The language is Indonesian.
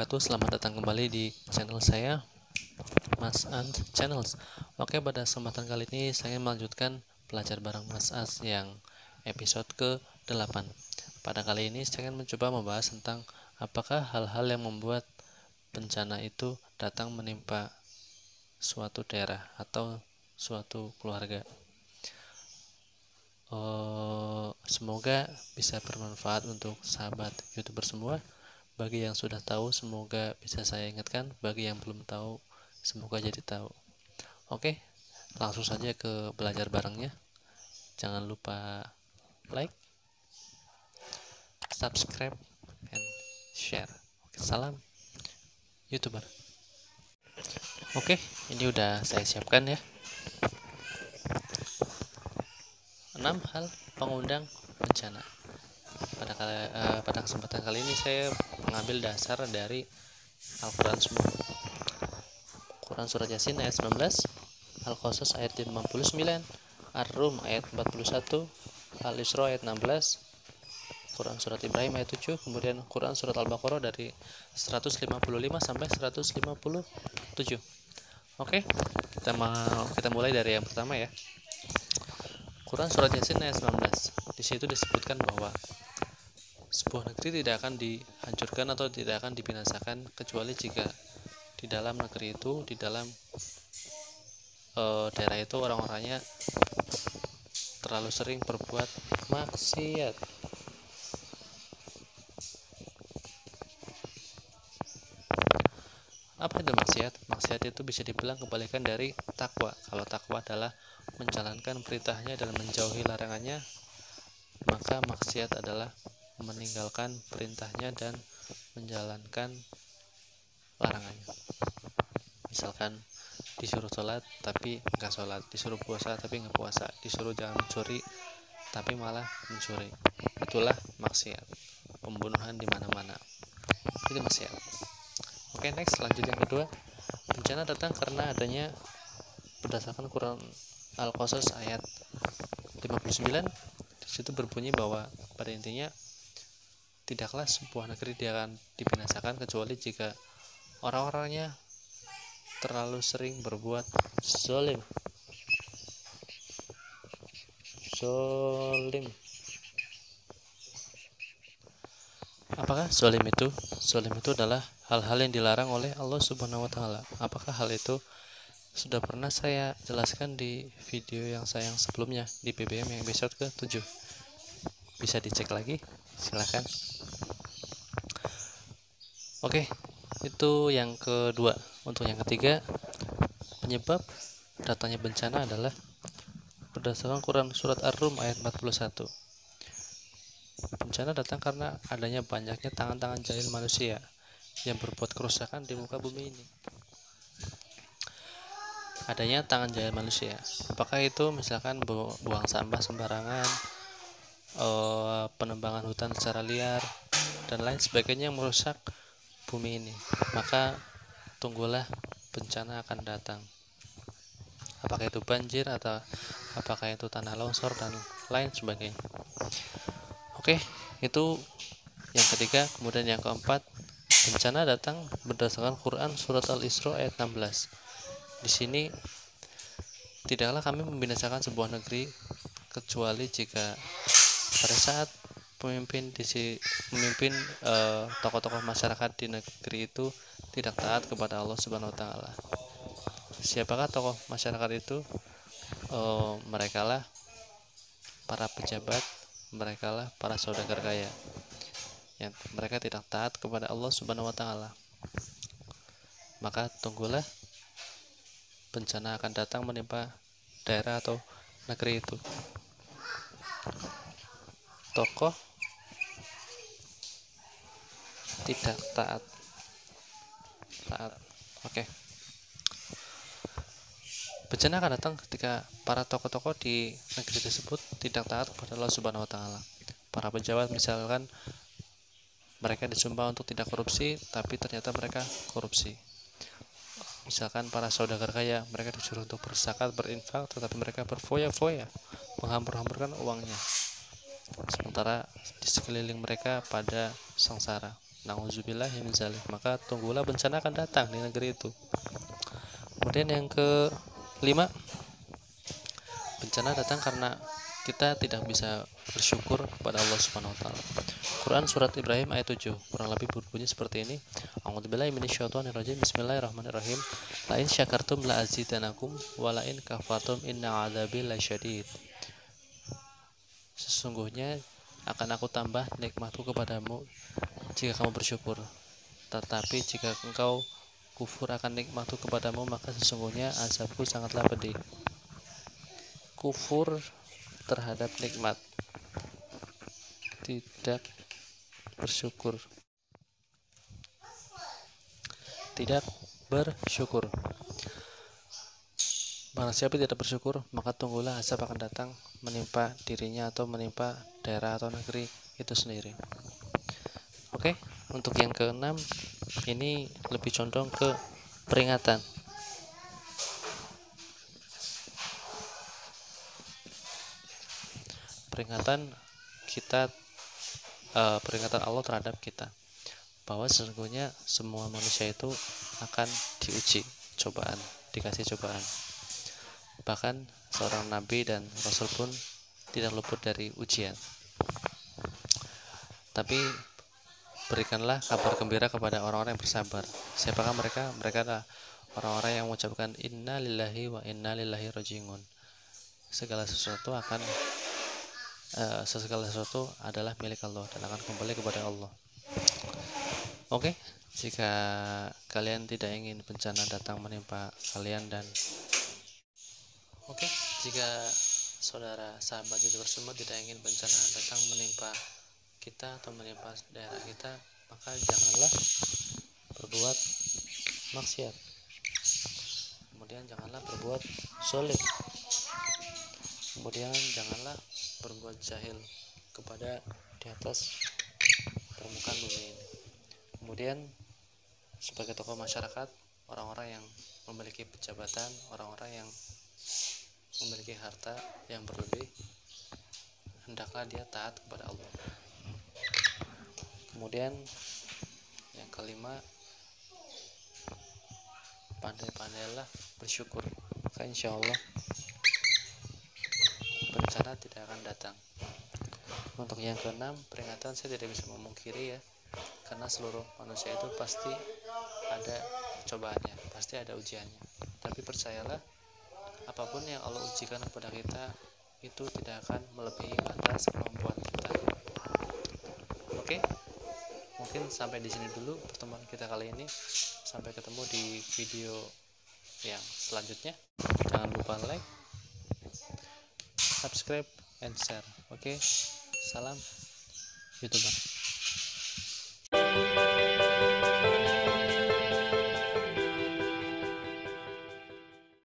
wabarakatuh. Selamat datang kembali di channel saya, Mas Ant Channels. Oke, pada kesempatan kali ini saya melanjutkan belajar bareng Mas As yang episode ke-8. Pada kali ini saya akan mencoba membahas tentang apakah hal-hal yang membuat bencana itu datang menimpa suatu daerah atau suatu keluarga. Semoga bisa bermanfaat untuk sahabat YouTuber semua. Bagi yang sudah tahu, semoga bisa saya ingatkan. Bagi yang belum tahu, semoga jadi tahu. Oke, langsung saja ke belajar barengnya. Jangan lupa like, subscribe, and share. Oke, salam YouTuber. Oke, ini udah saya siapkan ya. 6 hal pengundang bencana. Pada kesempatan kali ini saya mengambil dasar dari Al-Quran semua. Quran Surat Yasin ayat 19, Al-Qasas ayat 59, Ar-Rum ayat 41, Al-Isra ayat 16, Quran Surat Ibrahim ayat 7, kemudian Quran Surat Al-Baqarah dari 155 sampai 157. Oke, kita mulai dari yang pertama ya. Quran Surat Yasin ayat 19. Di situ disebutkan bahwa sebuah negeri tidak akan dihancurkan atau tidak akan dibinasakan kecuali jika di dalam negeri itu, di dalam daerah itu orang-orangnya terlalu sering berbuat maksiat. Apa itu maksiat? Maksiat itu bisa dibilang kebalikan dari takwa. Kalau takwa adalah menjalankan perintahnya dan menjauhi larangannya, maka maksiat adalah meninggalkan perintahnya dan menjalankan larangannya. Misalkan disuruh sholat tapi nggak sholat, disuruh puasa tapi nggak puasa, disuruh jangan mencuri tapi malah mencuri. Itulah maksiat. Pembunuhan di mana-mana, itu maksiat. Oke, next, lanjut yang kedua. Bencana datang karena adanya, berdasarkan Quran Al-Qasas ayat 59. Di situ berbunyi bahwa pada intinya tidaklah sebuah negeri akan dibinasakan kecuali jika orang-orangnya terlalu sering berbuat zalim. Apakah zalim itu? Zalim itu adalah hal-hal yang dilarang oleh Allah Subhanahu wa taala. Apakah hal itu sudah pernah saya jelaskan di video yang sebelumnya di BBM yang episode ke-7. Bisa dicek lagi, silakan. Oke, itu yang kedua. Untuk yang ketiga, penyebab datangnya bencana adalah berdasarkan Quran Surat Ar-Rum ayat 41. Bencana datang karena adanya banyaknya tangan-tangan jahil manusia yang berbuat kerusakan di muka bumi ini. Adanya tangan jahil manusia, apakah itu misalkan buang sampah sembarangan, penebangan hutan secara liar, dan lain sebagainya yang merusak bumi ini, maka tunggulah bencana akan datang. Apakah itu banjir atau apakah itu tanah longsor dan lain sebagainya. Oke, itu yang ketiga. Kemudian yang keempat, bencana datang berdasarkan Quran Surat Al-Isra ayat 16. Di sini, tidaklah kami membinasakan sebuah negeri kecuali jika pada saat memimpin tokoh-tokoh masyarakat di negeri itu tidak taat kepada Allah Subhanahu wa taala. Siapakah tokoh masyarakat itu? Merekalah para pejabat, merekalah para saudagar kaya yang mereka tidak taat kepada Allah Subhanahu wa taala. Maka tunggulah bencana akan datang menimpa daerah atau negeri itu. Tokoh tidak taat. Oke. Bencana akan datang ketika para tokoh-tokoh di negeri tersebut tidak taat kepada Allah Subhanahu wa taala. Para pejabat misalkan mereka disumpah untuk tidak korupsi, tapi ternyata mereka korupsi. Misalkan para saudagar kaya, mereka disuruh untuk berzakat, berinfak, tetapi mereka berfoya-foya, menghambur-hamburkan uangnya, sementara di sekeliling mereka pada sengsara. Nauzubillahi min zalik. Maka tunggulah bencana akan datang di negeri itu. Kemudian yang kelima, bencana datang karena kita tidak bisa bersyukur kepada Allah Subhanahu wa taala. Quran surat Ibrahim ayat 7 kurang lebih berbunyi seperti ini. A'udzubillahi minasyaitonirrajim. Bismillahirrahmanirrahim. La in syakartum la azidanakum wa la in kafartum inna 'adzabi lasyadid. Sesungguhnya akan aku tambah nikmatku kepadamu jika kamu bersyukur. Tetapi jika engkau kufur akan nikmatku kepadamu, maka sesungguhnya azabku sangatlah pedih. Kufur terhadap nikmat, tidak bersyukur, tidak bersyukur. Barang siapa tidak bersyukur, maka tunggulah azab akan datang menimpa dirinya atau menimpa daerah atau negeri itu sendiri. Oke, untuk yang keenam ini lebih condong ke peringatan. Peringatan kita, peringatan Allah terhadap kita bahwa sesungguhnya semua manusia itu akan diuji, cobaan, dikasih cobaan. Bahkan seorang nabi dan rasul pun tidak luput dari ujian. Tapi berikanlah kabar gembira kepada orang-orang yang bersabar. Siapakah mereka? Mereka adalah orang-orang yang mengucapkan inna lillahi wa inna ilaihi raji'un. Segala sesuatu adalah milik Allah dan akan kembali kepada Allah. Oke, jika kalian tidak ingin bencana datang menimpa kalian jika saudara sahabat YouTuber semua tidak ingin bencana datang menimpa kita atau menimpa daerah kita, maka janganlah berbuat maksiat. Kemudian janganlah berbuat zalim. Kemudian janganlah berbuat jahil kepada di atas permukaan bumi ini. Kemudian sebagai tokoh masyarakat, orang-orang yang memiliki jabatan, orang-orang yang memiliki harta yang berlebih, hendaklah dia taat kepada Allah. Kemudian yang kelima, pandai-pandailah bersyukur, maka insya Allah bencana tidak akan datang. Untuk yang keenam, peringatan saya tidak bisa memungkiri ya, karena seluruh manusia itu pasti ada cobaannya, pasti ada ujiannya. Tapi percayalah, apapun yang Allah ujikan kepada kita itu tidak akan melebihi batas kemampuan kita. Oke, mungkin sampai di sini dulu pertemuan kita kali ini. Sampai ketemu di video yang selanjutnya. Jangan lupa like, subscribe, and share. Oke, salam YouTuber.